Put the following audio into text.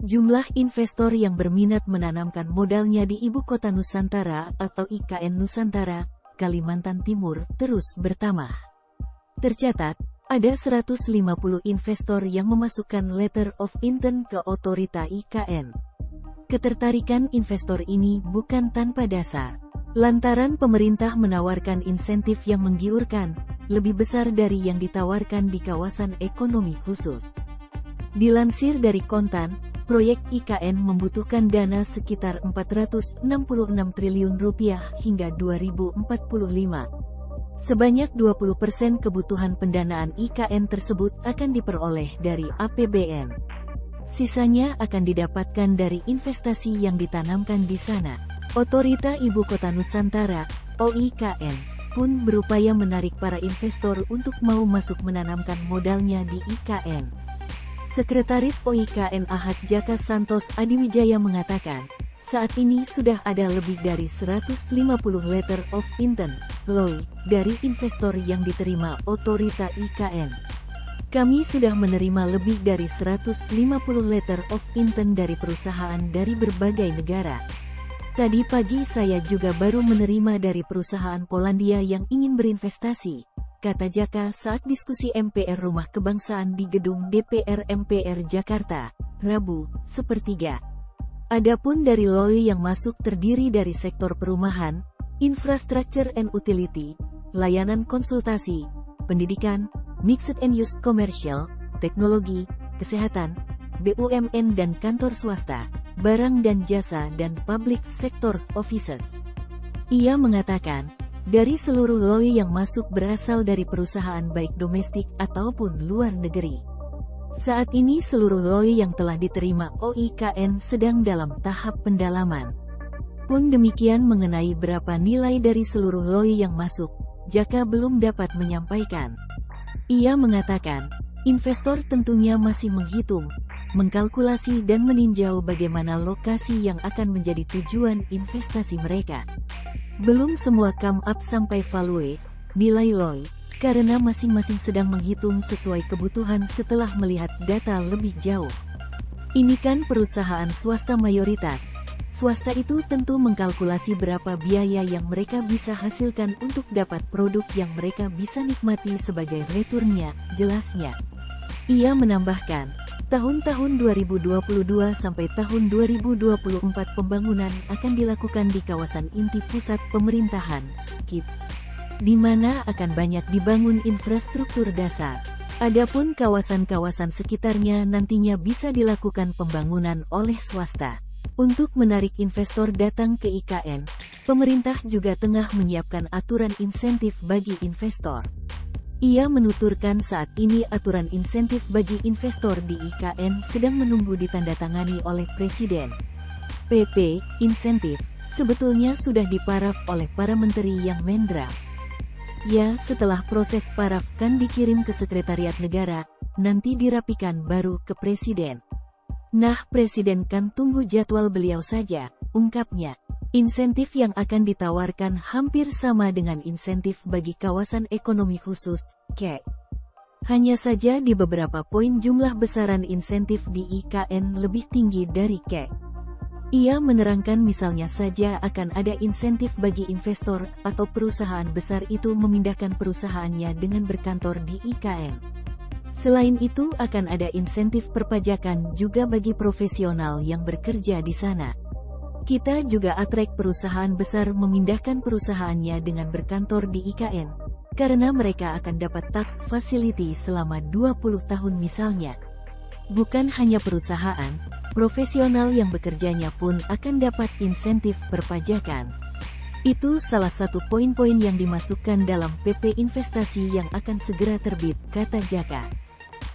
Jumlah investor yang berminat menanamkan modalnya di Ibu Kota Nusantara atau IKN Nusantara, Kalimantan Timur, terus bertambah. Tercatat, ada 150 investor yang memasukkan letter of intent ke otorita IKN. Ketertarikan investor ini bukan tanpa dasar. Lantaran pemerintah menawarkan insentif yang menggiurkan, lebih besar dari yang ditawarkan di kawasan ekonomi khusus. Dilansir dari Kontan, proyek IKN membutuhkan dana sekitar Rp466 triliun hingga 2045. Sebanyak 20% kebutuhan pendanaan IKN tersebut akan diperoleh dari APBN. Sisanya akan didapatkan dari investasi yang ditanamkan di sana. Otorita Ibu Kota Nusantara, OIKN, pun berupaya menarik para investor untuk mau masuk menanamkan modalnya di IKN. Sekretaris OIKN Ahad Jaka Santos Adiwijaya mengatakan, saat ini sudah ada lebih dari 150 letter of intent, LOI, dari investor yang diterima otorita IKN. Kami sudah menerima lebih dari 150 letter of intent dari perusahaan dari berbagai negara. Tadi pagi saya juga baru menerima dari perusahaan Polandia yang ingin berinvestasi, kata Jaka saat diskusi MPR Rumah Kebangsaan di gedung DPR MPR Jakarta, Rabu, sepertiga. Adapun dari LOI yang masuk terdiri dari sektor perumahan, infrastructure and utility, layanan konsultasi, pendidikan, mixed and used commercial, teknologi, kesehatan, BUMN dan kantor swasta, barang dan jasa dan public sectors offices. Ia mengatakan, dari seluruh LOI yang masuk berasal dari perusahaan baik domestik ataupun luar negeri. Saat ini seluruh LOI yang telah diterima OIKN sedang dalam tahap pendalaman. Pun demikian mengenai berapa nilai dari seluruh LOI yang masuk, Jaka belum dapat menyampaikan. Ia mengatakan, investor tentunya masih menghitung, mengkalkulasi dan meninjau bagaimana lokasi yang akan menjadi tujuan investasi mereka. Belum semua come up sampai value, nilai LOI, karena masing-masing sedang menghitung sesuai kebutuhan setelah melihat data lebih jauh. Ini kan perusahaan swasta mayoritas. Swasta itu tentu mengkalkulasi berapa biaya yang mereka bisa hasilkan untuk dapat produk yang mereka bisa nikmati sebagai returnnya, jelasnya. Ia menambahkan, tahun-tahun 2022 sampai tahun 2024 pembangunan akan dilakukan di kawasan inti pusat pemerintahan, KIP, di mana akan banyak dibangun infrastruktur dasar. Adapun kawasan-kawasan sekitarnya nantinya bisa dilakukan pembangunan oleh swasta. Untuk menarik investor datang ke IKN, pemerintah juga tengah menyiapkan aturan insentif bagi investor. Ia menuturkan saat ini aturan insentif bagi investor di IKN sedang menunggu ditandatangani oleh Presiden. PP, insentif, sebetulnya sudah diparaf oleh para menteri yang mendraft. Ya, setelah proses paraf kan dikirim ke Sekretariat Negara, nanti dirapikan baru ke Presiden. Nah, Presiden kan tunggu jadwal beliau saja, ungkapnya. Insentif yang akan ditawarkan hampir sama dengan insentif bagi kawasan ekonomi khusus, KE. Hanya saja di beberapa poin jumlah besaran insentif di IKN lebih tinggi dari KE. Ia menerangkan misalnya saja akan ada insentif bagi investor atau perusahaan besar itu memindahkan perusahaannya dengan berkantor di IKN. Selain itu akan ada insentif perpajakan juga bagi profesional yang bekerja di sana. Kita juga attract perusahaan besar memindahkan perusahaannya dengan berkantor di IKN, karena mereka akan dapat tax facility selama 20 tahun misalnya. Bukan hanya perusahaan, profesional yang bekerjanya pun akan dapat insentif perpajakan. Itu salah satu poin-poin yang dimasukkan dalam PP investasi yang akan segera terbit, kata Jaka.